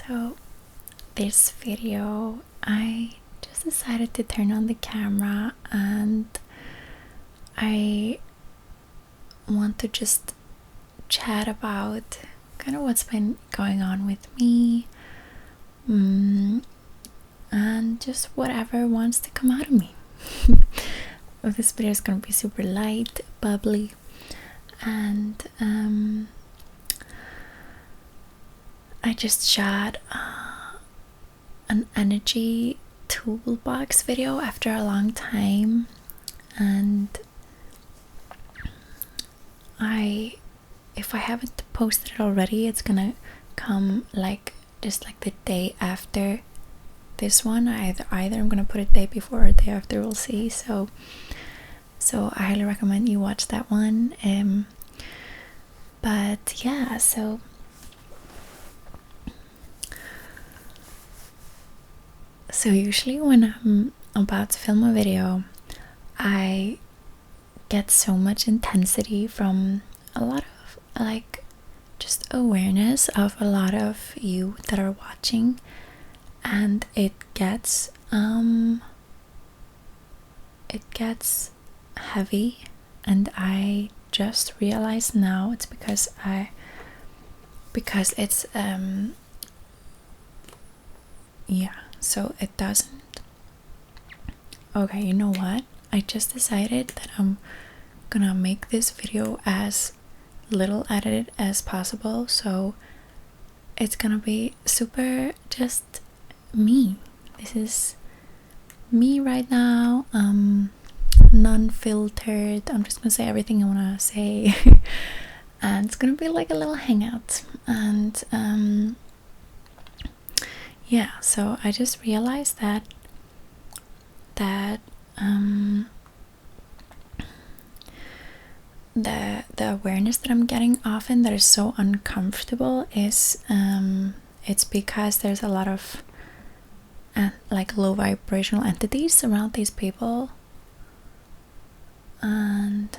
So this video, I just decided to turn on the camera and I want to just chat about kind of what's been going on with me, and just whatever wants to come out of me. This video is gonna be super light, bubbly, and I just shot an energy toolbox video after a long time, and if I haven't posted it already, it's gonna come just like the day after this one. Either I'm gonna put it day before or day after, we'll see. So I highly recommend you watch that one. But yeah, so usually when I'm about to film a video, I get so much intensity from a lot of just awareness of a lot of you that are watching, and it gets heavy, and I just realized now it's because it's yeah, so it doesn't. Okay, you know what, I just decided that I'm gonna make this video as little edited as possible, so it's gonna be super just me. This is me right now, non-filtered. I'm just gonna say everything I wanna say. And it's gonna be like a little hangout. And yeah, so I just realized that the awareness that I'm getting often that is so uncomfortable is it's because there's a lot of low vibrational entities around these people, and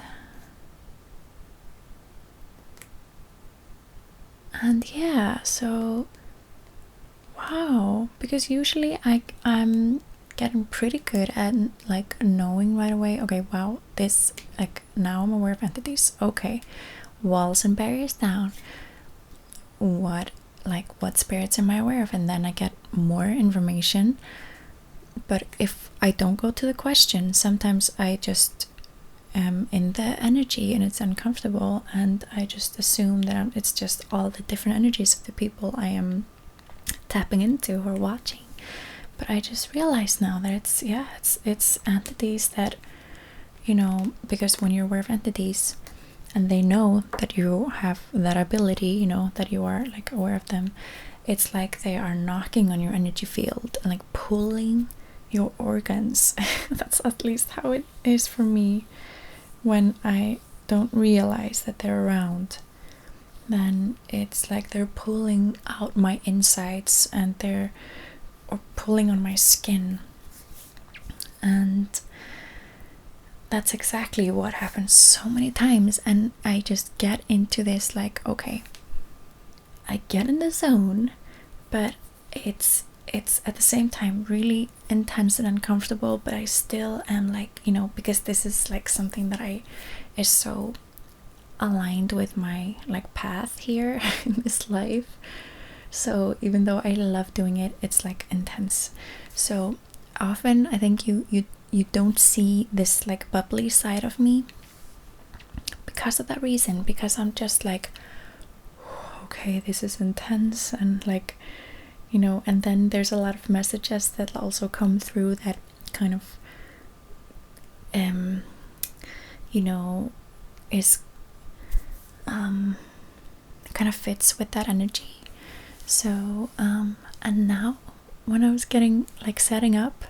yeah, so wow, because usually I'm getting pretty good at knowing right away, okay, wow, this now I'm aware of entities, okay, walls and barriers down, what spirits am I aware of, and then I get more information. But if I don't go to the question, sometimes I just am in the energy and it's uncomfortable, and I just assume that it's just all the different energies of the people I am tapping into or watching. But I just realized now that it's entities that, because when you're aware of entities and they know that you have that ability, that you are aware of them, it's like they are knocking on your energy field and pulling your organs. That's at least how it is for me when I don't realize that they're around. Then it's like they're pulling out my insides, and they're pulling on my skin, and that's exactly what happens so many times. And I just get into this okay, I get in the zone, but it's at the same time really intense and uncomfortable, but I still am because this is something that is so aligned with my path here in this life. So even though I love doing it, it's intense. So often I think you don't see this bubbly side of me because of that reason, because I'm just okay, this is intense, and and then there's a lot of messages that also come through that kind of is kind of fits with that energy. So and now when I was getting setting up,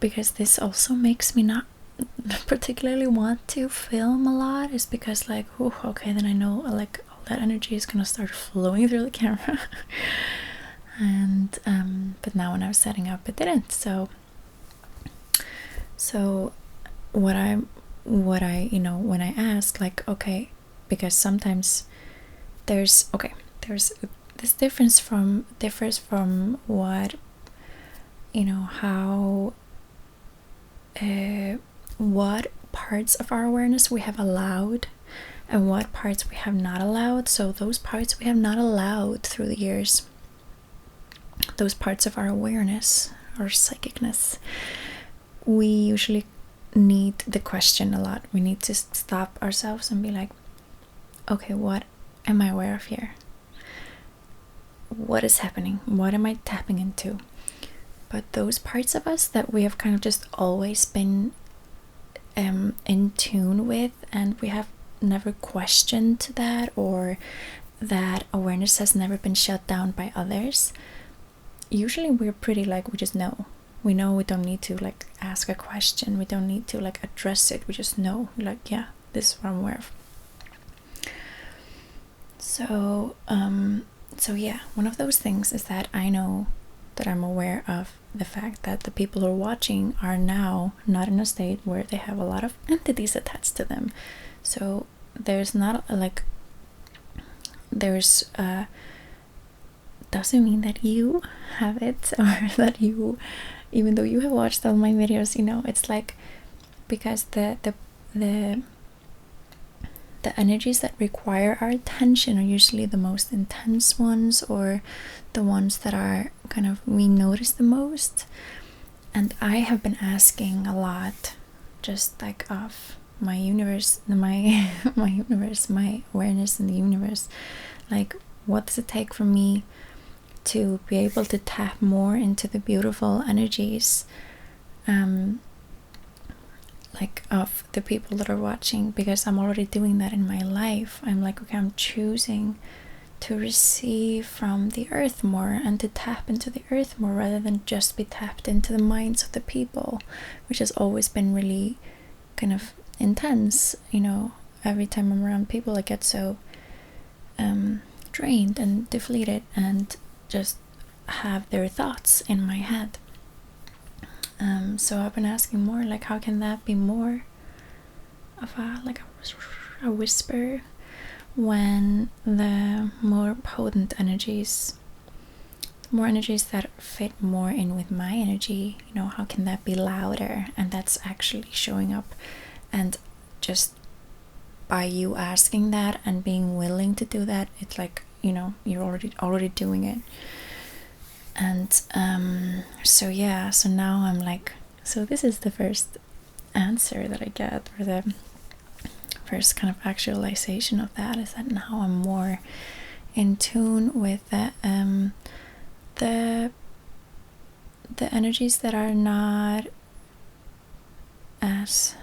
because this also makes me not particularly want to film a lot, is because okay, then I know all that energy is gonna start flowing through the camera. And but now when I was setting up, it didn't. So what I when I ask okay, because sometimes there's this differs from what, you know, how what parts of our awareness we have allowed and what parts we have not allowed. So those parts we have not allowed through the years, those parts of our awareness or psychicness, we usually need the question a lot. We need to stop ourselves and be like, okay, what am I aware of here? What is happening? What am I tapping into? But those parts of us that we have kind of just always been in tune with, and we have never questioned that, or that awareness has never been shut down by others, usually we're pretty like, we just know. We know, we don't need to like ask a question, we don't need to like address it, we just know. We're like, yeah, this is what I'm aware of. So yeah, one of those things is that I know that I'm aware of the fact that the people who are watching are now not in a state where they have a lot of entities attached to them. So there's not like, there's doesn't mean that you have it, or that you, even though you have watched all my videos, you know, it's like, because the energies that require our attention are usually the most intense ones, or the ones that are kind of, we notice the most. And I have been asking a lot, just like of my universe, my universe, my awareness in the universe, like, what does it take for me to be able to tap more into the beautiful energies, like of the people that are watching, because I'm already doing that in my life. I'm like, okay, I'm choosing to receive from the earth more and to tap into the earth more, rather than just be tapped into the minds of the people, which has always been really kind of intense. You know, every time I'm around people, I get so drained and depleted and just have their thoughts in my head. So I've been asking more, like, how can that be more of a whisper, when the more potent energies, more energies that fit more in with my energy, you know, how can that be louder? And that's actually showing up. And just by you asking that and being willing to do that, it's like, you know, you're already doing it. And so yeah, so now I'm like, so this is the first answer that I get, or the first kind of actualization of that, is that now I'm more in tune with the energies that are not as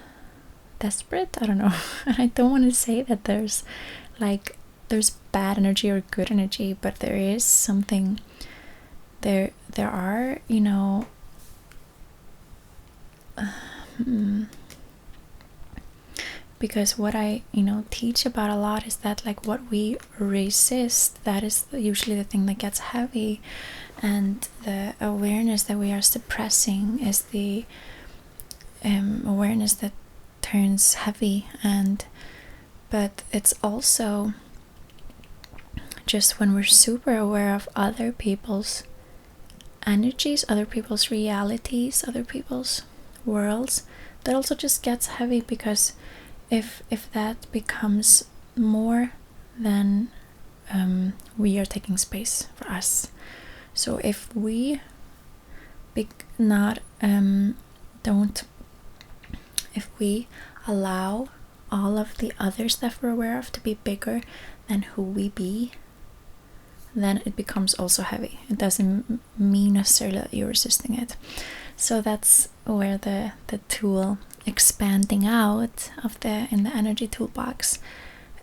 desperate. I don't know. And I don't want to say that there's bad energy or good energy, but there is something there are, you know, because what I, you know, teach about a lot is that, like, what we resist, that is usually the thing that gets heavy, and the awareness that we are suppressing is the awareness that turns heavy. But it's also just when we're super aware of other people's energies, other people's realities, other people's worlds, that also just gets heavy, because if that becomes more, then we are taking space for us. So if we if we allow all of the other stuff we're aware of to be bigger than who we be, then it becomes also heavy. It doesn't mean necessarily that you're resisting it. So that's where the tool expanding out of in the energy toolbox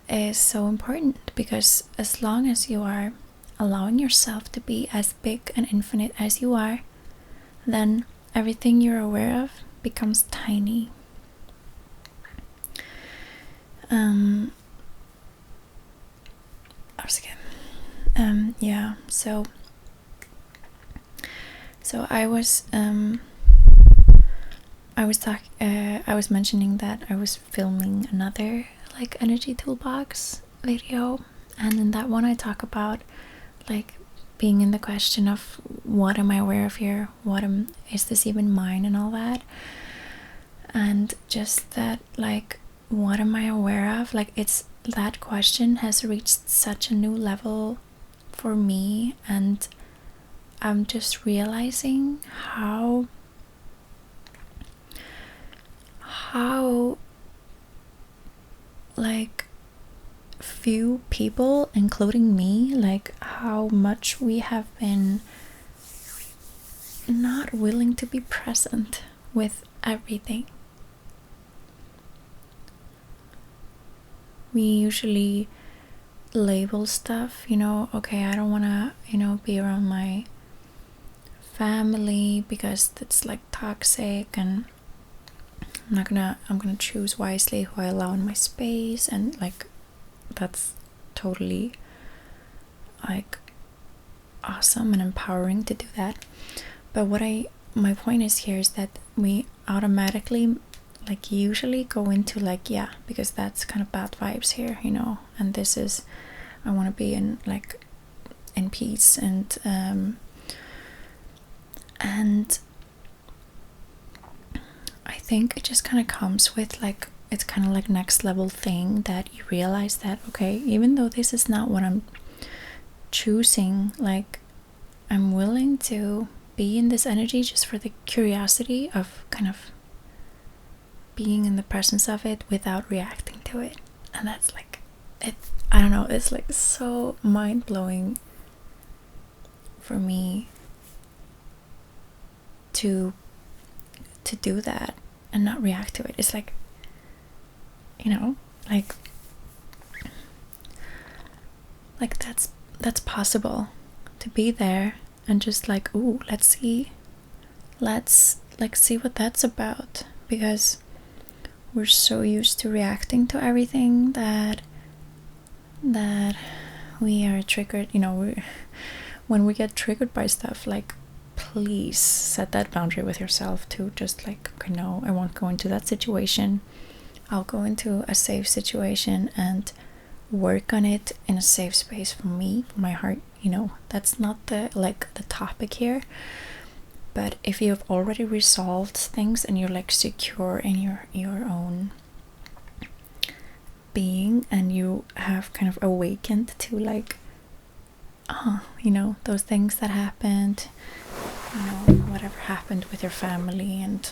is so important, because as long as you are allowing yourself to be as big and infinite as you are, then everything you're aware of becomes tiny. Yeah, so I was mentioning that I was filming another like energy toolbox video, and in that one I talk about like being in the question of what am I aware of here, is this even mine, and all that. And just that, like, what am I aware of, like, it's that question has reached such a new level for me, and I'm just realizing how like few people, including me, like how much we have been not willing to be present with everything. We usually label stuff, you know, okay, I don't want to, you know, be around my family because it's like toxic, and I'm gonna choose wisely who I allow in my space, and like that's totally like awesome and empowering to do that. But my point is here is that we automatically, like, usually go into like, yeah, because that's kind of bad vibes here, you know, and this is, I want to be in like in peace, and I think it just kind of comes with like, it's kind of like next level thing that you realize that, okay, even though this is not what I'm choosing, like I'm willing to be in this energy just for the curiosity of kind of being in the presence of it without reacting to it. And that's like, it, I don't know, it's like so mind-blowing for me to do that and not react to it. It's like, you know, like that's possible, to be there and just like, ooh, let's like see what that's about, because we're so used to reacting to everything that we are triggered, you know. When we get triggered by stuff, like, please set that boundary with yourself to just like, okay, no, I won't go into that situation. I'll go into a safe situation and work on it in a safe space for me, for my heart, you know. That's not the topic here. But if you've already resolved things and you're like secure in your own being, and you have kind of awakened to like, you know, those things that happened, you know, whatever happened with your family and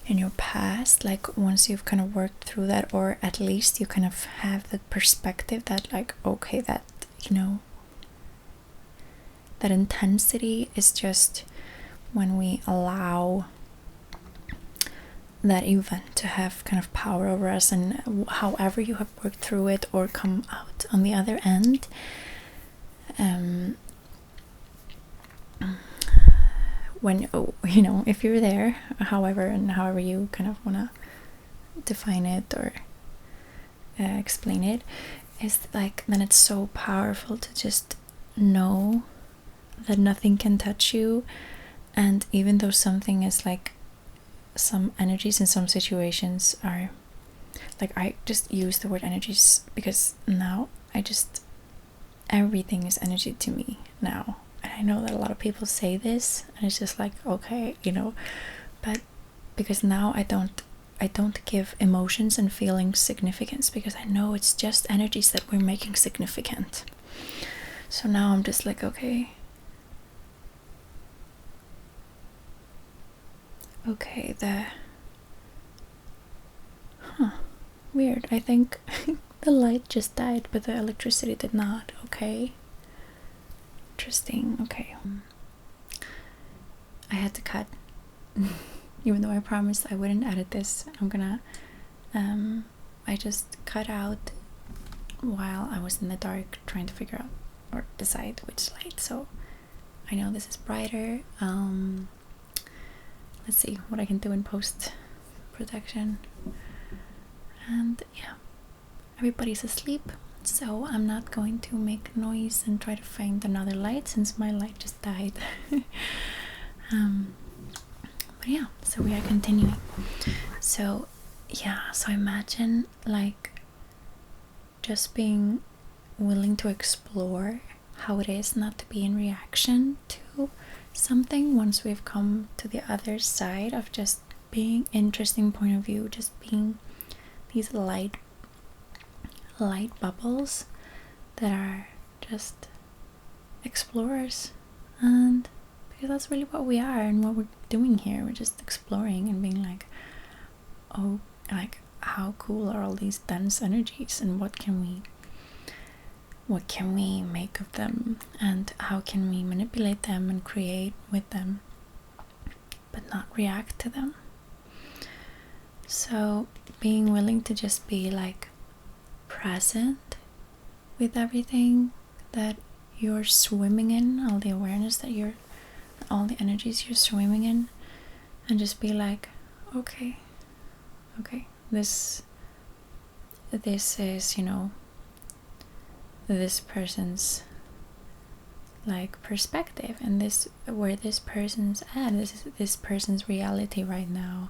in your past, like once you've kind of worked through that, or at least you kind of have the perspective that like, okay, that, you know, that intensity is just when we allow that event to have kind of power over us, and however you have worked through it or come out on the other end, when, you know, if you're there, however you kind of want to define it or explain it, is like, then it's so powerful to just know that nothing can touch you. And even though something is like, some energies in some situations are like, I just use the word energies because now everything is energy to me now. And I know that a lot of people say this, and it's just like, okay, you know, but because now I don't give emotions and feelings significance, because I know it's just energies that we're making significant. So now I'm just like, okay, weird, I think the light just died but the electricity did not. Okay, interesting. Okay, I had to cut even though I promised I wouldn't edit this. I'm gonna I just cut out while I was in the dark trying to figure out or decide which light. So I know this is brighter. Let's see what I can do in post production. And yeah, everybody's asleep, so I'm not going to make noise and try to find another light since my light just died. But yeah, so we are continuing. So yeah, so imagine like just being willing to explore how it is not to be in reaction to something once we've come to the other side of just being interesting point of view, just being these light bubbles that are just explorers. And because that's really what we are and what we're doing here, we're just exploring and being like, oh, like how cool are all these dense energies, and what can we make of them, and how can we manipulate them and create with them but not react to them. So being willing to just be like present with everything that you're swimming in, all the awareness that you're, all the energies you're swimming in, and just be like, okay, this is, you know, this person's like perspective, and this where this person's at, this is this person's reality right now,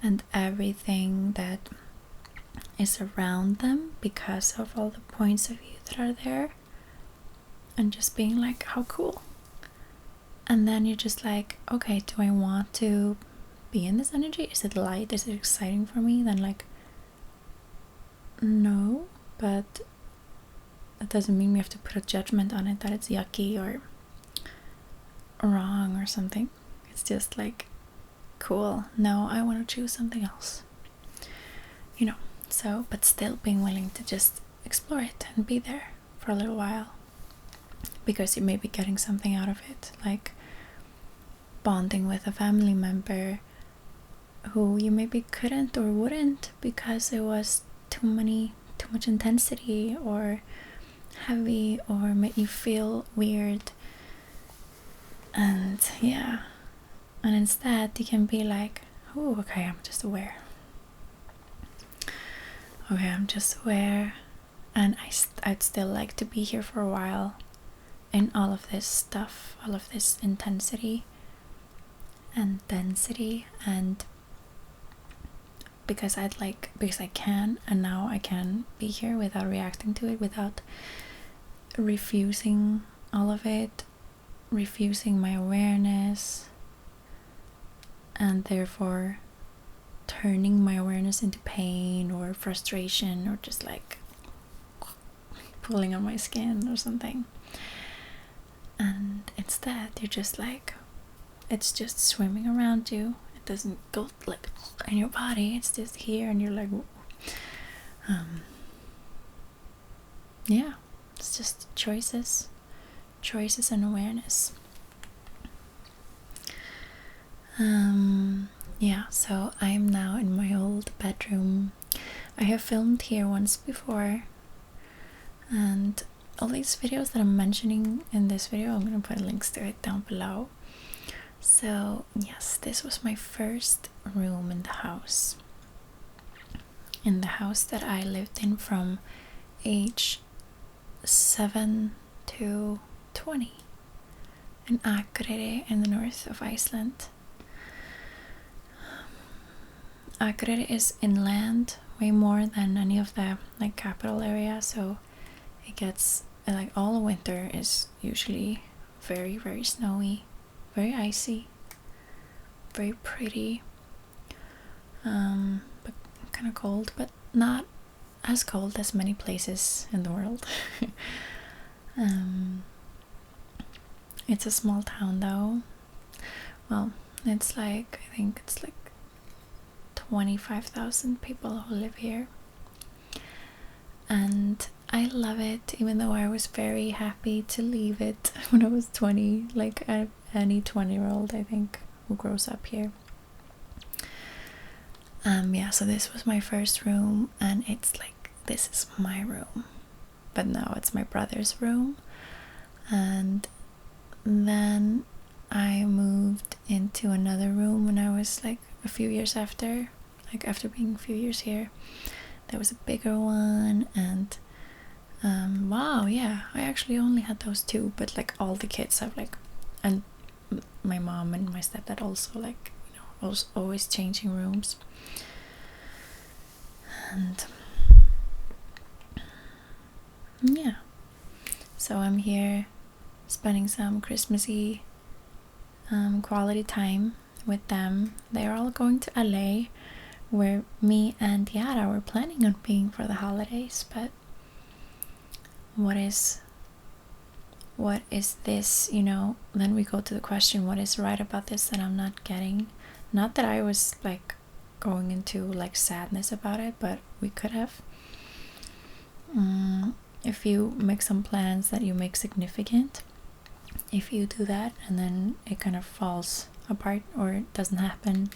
and everything that is around them because of all the points of view that are there, and just being like, how cool. And then you're just like, okay, do I want to be in this energy? Is it light? Is it exciting for me? Then like, no, but that doesn't mean we have to put a judgment on it that it's yucky or wrong or something. It's just like, cool, no, I want to choose something else, you know. So, but still being willing to just explore it and be there for a little while, because you may be getting something out of it, like bonding with a family member who you maybe couldn't or wouldn't because it was too much intensity or heavy or made you feel weird. And yeah, and instead you can be like, oh, okay, I'm just aware. Okay, I'm just aware, and I'd still like to be here for a while in all of this stuff, all of this intensity and density, and because I can, and now I can be here without reacting to it, without refusing all of it, refusing my awareness, and therefore turning my awareness into pain or frustration or just like pulling on my skin or something. And instead you're just like, it's just swimming around you. It doesn't go like in your body, it's just here, and you're like, yeah, it's just choices and awareness. Yeah, so I'm now in my old bedroom. I have filmed here once before, and all these videos that I'm mentioning in this video, I'm gonna put links to it down below. So yes, this was my first room in the house that I lived in from age 7 to 20 in Akureyri in the north of Iceland. Akureyri is inland way more than any of the like capital area, so it gets like all winter is usually very, very snowy, very icy, very pretty, but kind of cold, but not as cold as many places in the world. It's a small town though. Well, it's like, I think it's like 25,000 people who live here, and I love it, even though I was very happy to leave it when I was 20, like any 20-year-old I think who grows up here. Yeah, so this was my first room, and it's like, this is my room, but now it's my brother's room. And then I moved into another room when I was like a few years after, like after being a few years here. There was a bigger one, and wow, yeah, I actually only had those two, but like all the kids have like, and my mom and my stepdad also, like, you know, always changing rooms. And yeah, so I'm here spending some Christmassy quality time with them. They're all going to LA, where me and Yara were planning on being for the holidays. But what is this, you know? Then we go to the question, what is right about this that I'm not getting? Not that I was like going into like sadness about it, but we could have. If you make some plans that you make significant, if you do that and then it kind of falls apart or it doesn't happen,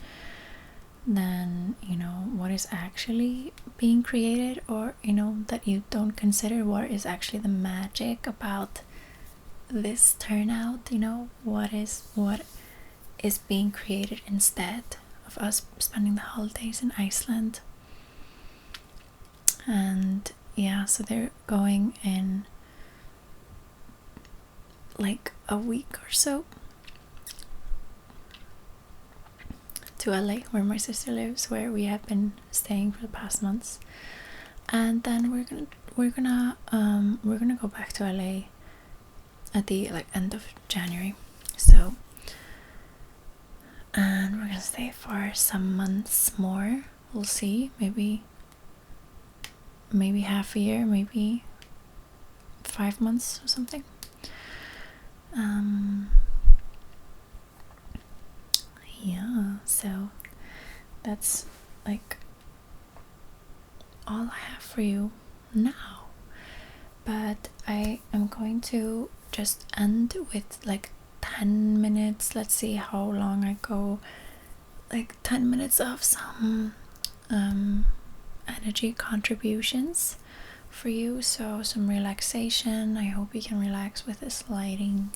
then you know what is actually being created, or you know that you don't consider what is actually the magic about this turnout. You know, what is being created instead of us spending the holidays in Iceland. And yeah, so they're going in like a week or so to LA, where my sister lives, where we have been staying for the past months. And then we're gonna go back to LA at the like end of January. So, and we're gonna stay for some months more. We'll see, maybe half a year, maybe 5 months or something. Yeah, so that's like all I have for you now. But I am going to just end with like 10 minutes. Let's see how long I go. Like 10 minutes of some energy contributions for you. So some relaxation. I hope you can relax with this lighting.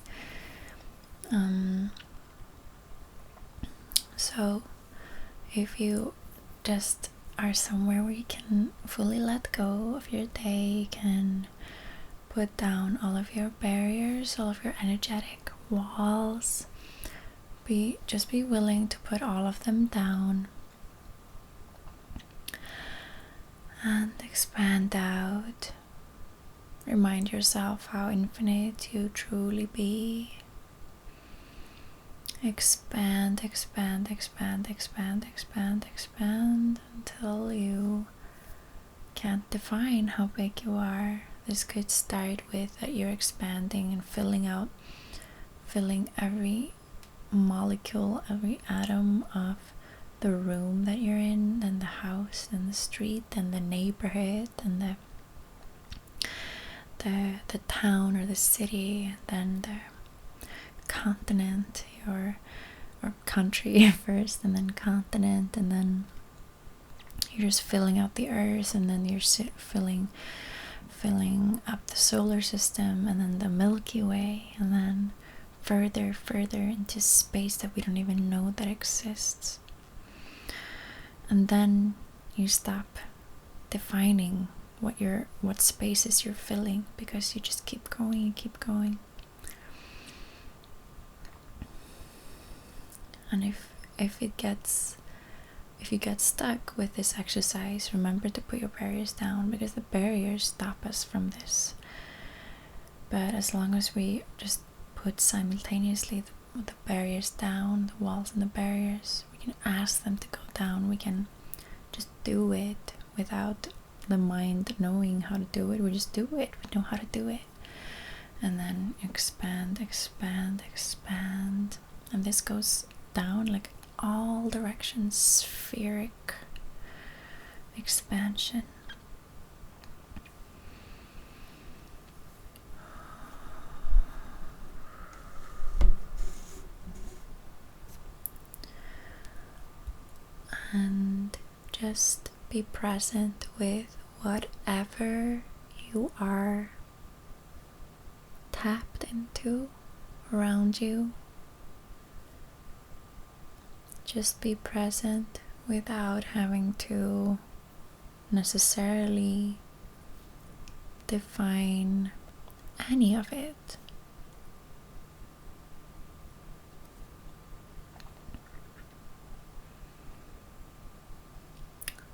So if you just are somewhere where you can fully let go of your day, can put down all of your barriers, all of your energetic walls, just be willing to put all of them down and expand out. Remind yourself how infinite you truly be. Expand, expand, expand, expand, expand, expand until you can't define how big you are. This could start with that you're expanding and filling every molecule, every atom of the room that you're in, and the house, and the street, and the neighborhood, and the town or the city, then the continent, or country first, and then continent, and then you're just filling out the earth, and then you're filling up the solar system, and then the Milky Way, and then further into space that we don't even know that exists. And then you stop defining what spaces you're filling, because you just keep going and keep going. And if you get stuck with this exercise, remember to put your barriers down, because the barriers stop us from this. But as long as we just put simultaneously the barriers down, the walls and the barriers, we can ask them to go down. We can just do it without the mind knowing how to do it. We just do it. We know how to do it. And then expand, expand, expand. And this goes down like all directions, spheric expansion. And just be present with whatever you are tapped into around you. Just be present without having to necessarily define any of it.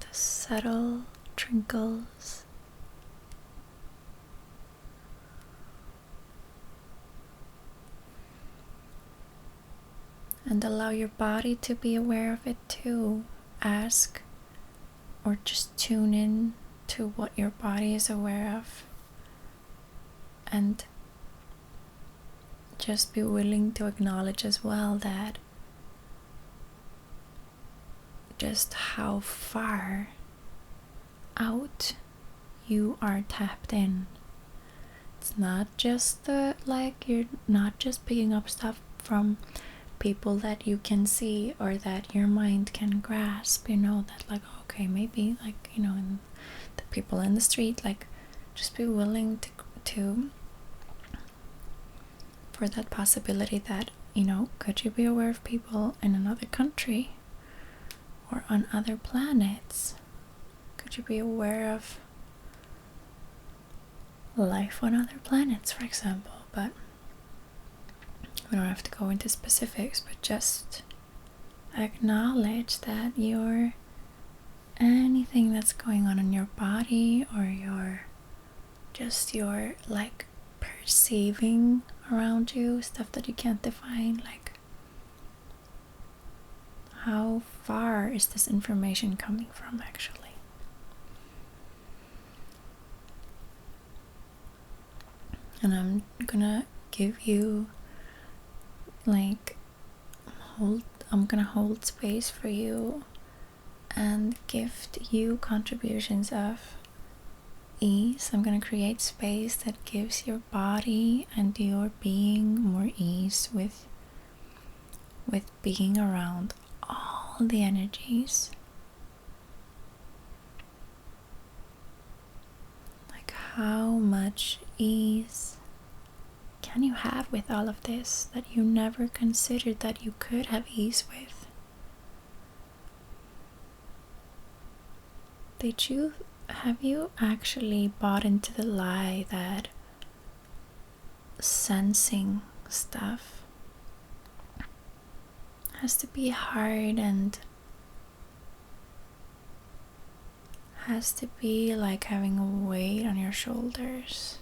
The subtle trinkles, And allow your body to be aware of it too. Ask or just tune in to what your body is aware of. And just be willing to acknowledge as well that just how far out you are tapped in. It's not just you're not just picking up stuff from people that you can see or that your mind can grasp, that like, okay, maybe like, and the people in the street, like, just be willing to for that possibility that, could you be aware of people in another country or on other planets? Could you be aware of life on other planets, for example? But we don't have to go into specifics, but just acknowledge that anything that's going on in your body, or your like perceiving around you, stuff that you can't define, like, how far is this information coming from actually? And I'm gonna give you I'm gonna hold space for you and gift you contributions of ease. I'm gonna create space that gives your body and your being more ease with being around all the energies. Like, how much ease can you have with all of this that you never considered that you could have ease with? Have you actually bought into the lie that sensing stuff has to be hard and has to be like having a weight on your shoulders?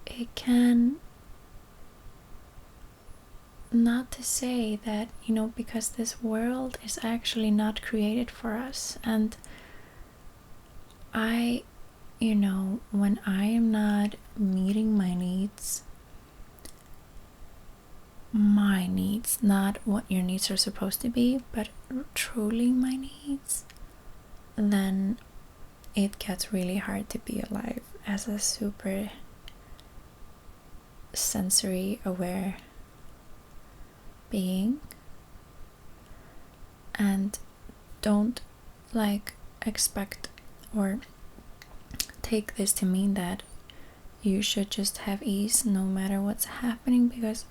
It can, not to say that, because this world is actually not created for us. And when I am not meeting my needs, not what your needs are supposed to be, but truly my needs, then it gets really hard to be alive as a super sensory aware being. And don't expect or take this to mean that you should just have ease no matter what's happening, because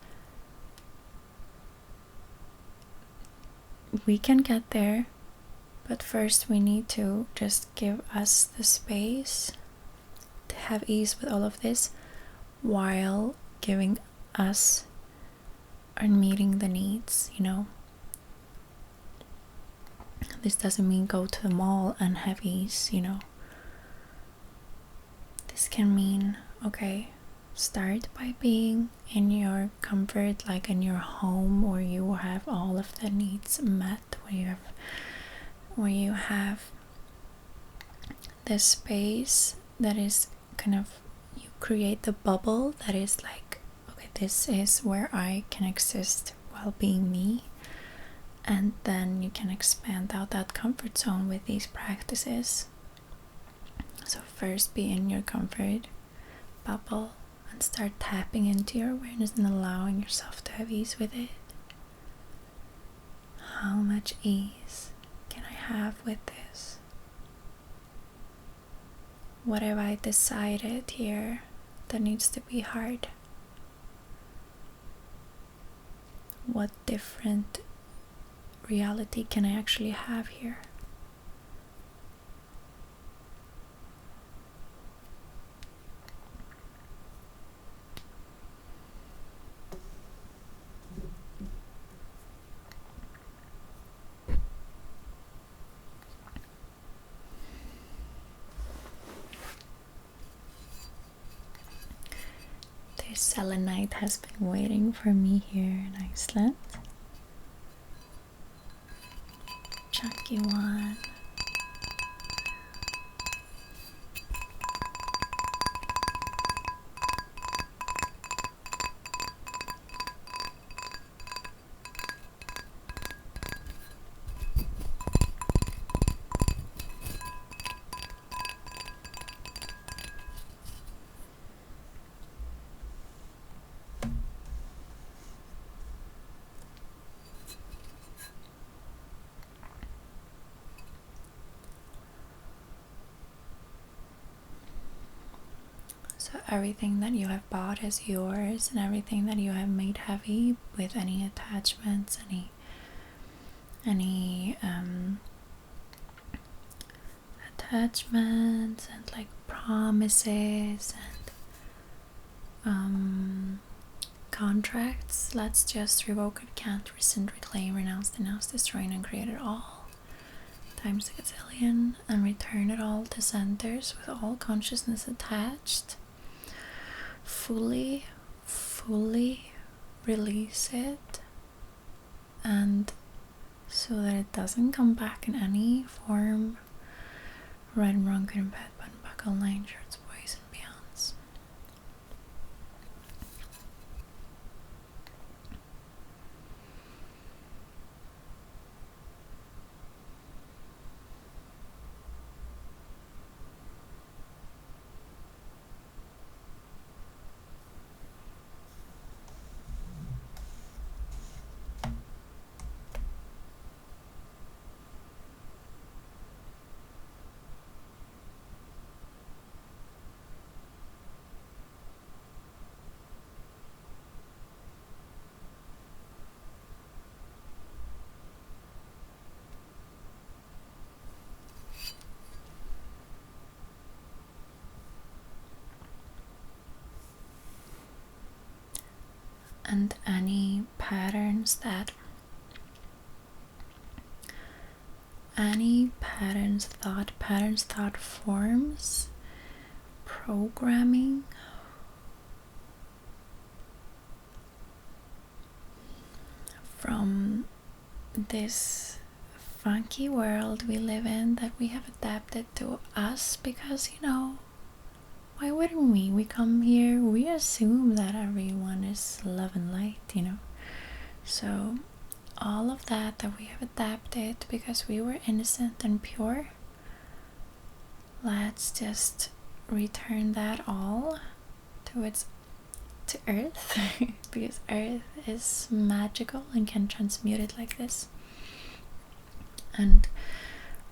we can get there, but first we need to just give us the space to have ease with all of this, while giving us and meeting the needs. This doesn't mean go to the mall and have ease. This can mean, okay, start by being in your comfort, like in your home, where you have all of the needs met, where you have this space that is kind of, you create the bubble that is like, okay, this is where I can exist while being me. And then you can expand out that comfort zone with these practices. So first be in your comfort bubble and start tapping into your awareness and allowing yourself to have ease with it. How much ease can I have with this? What have I decided here that needs to be hard? What different reality can I actually have here? This selenite has been waiting for me here in Iceland. Chunky one. So everything that you have bought is yours, and everything that you have made heavy with any attachments, any attachments and like promises and contracts, let's just revoke it, can't, rescind, reclaim, renounce, denounce, destroy, and create it all times a gazillion, and return it all to centers with all consciousness attached. Fully release it, and so that it doesn't come back in any form. Right and wrong, good and bad, button, buckle, line, shirts, boys, and beyonds. And any patterns, thought forms, programming from this funky world we live in that we have adapted to us, because why wouldn't we? We come here, we assume that everyone is love and light, So all of that we have adapted because we were innocent and pure, let's just return that all to Earth because Earth is magical and can transmute it like this. And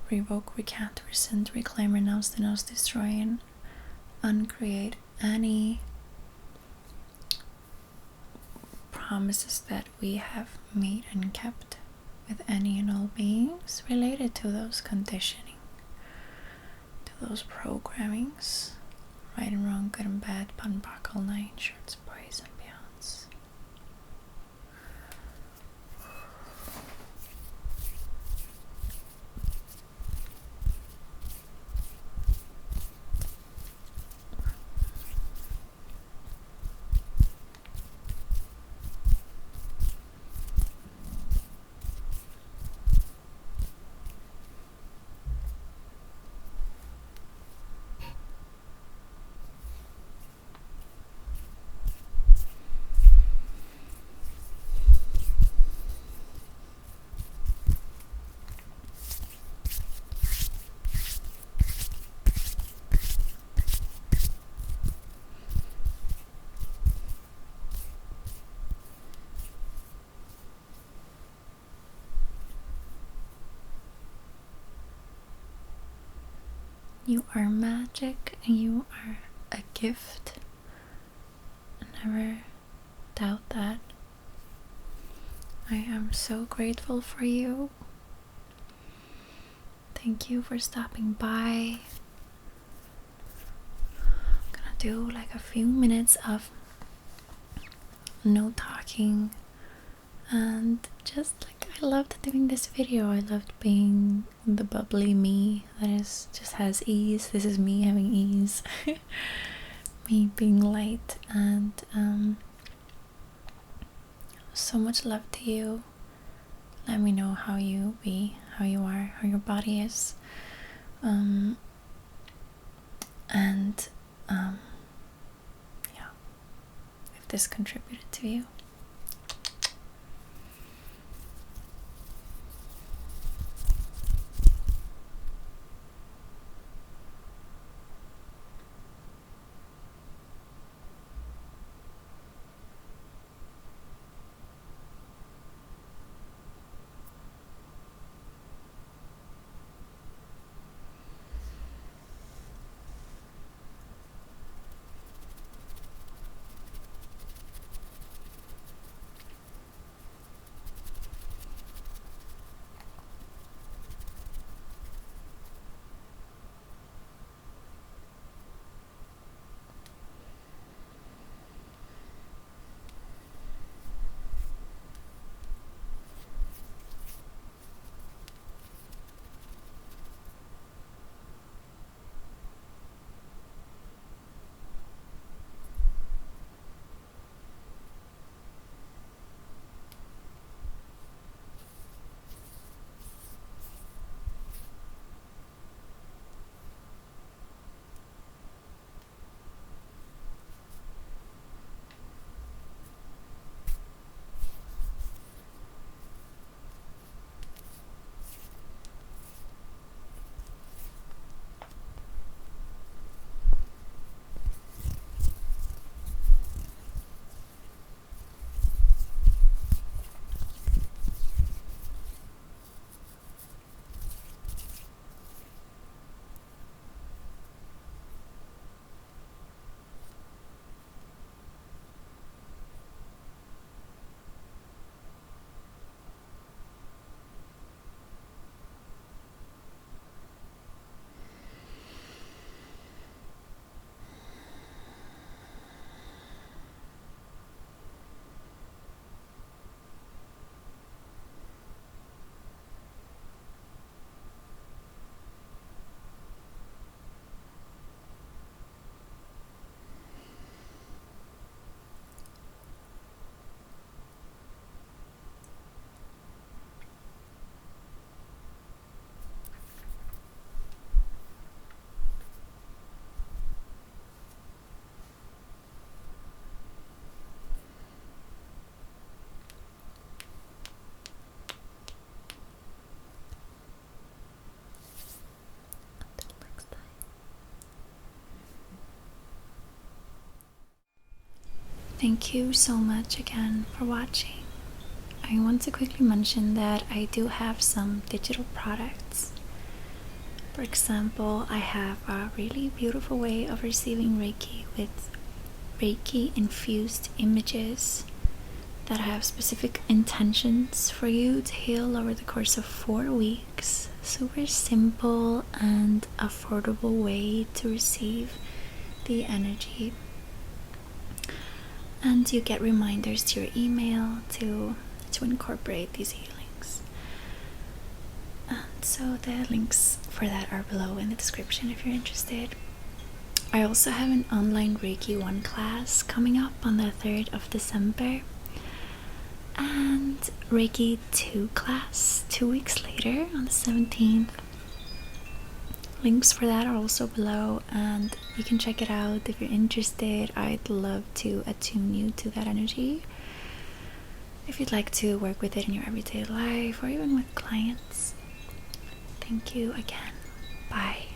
revoke, recant, rescind, reclaim, renounce, denounce, destroy, and uncreate any promises that we have made and kept with any and all beings related to those conditioning, to those programmings, right and wrong, good and bad, button, buckle, nine shirts, boys and beyonds. You are magic and you are a gift. Never doubt that. I am so grateful for you. Thank you for stopping by. I'm gonna do like a few minutes of no talking, and just like I loved doing this video. I loved being the bubbly me that is just has ease. This is me having ease. me being late, and so much love to you. Let me know how you are, how your body is, and yeah, if this contributed to you. Thank you so much again for watching. I want to quickly mention that I do have some digital products. For example, I have a really beautiful way of receiving Reiki with Reiki Infused Images that have specific intentions for you to heal over the course of 4 weeks. Super simple and affordable way to receive the energy. And you get reminders to your email to incorporate these healings. And so the links for that are below in the description if you're interested. I also have an online Reiki 1 class coming up on the 3rd of December. And Reiki 2 class 2 weeks later on the 17th. Links for that are also below, and you can check it out if you're interested. I'd love to attune you to that energy if you'd like to work with it in your everyday life or even with clients. Thank you again. Bye.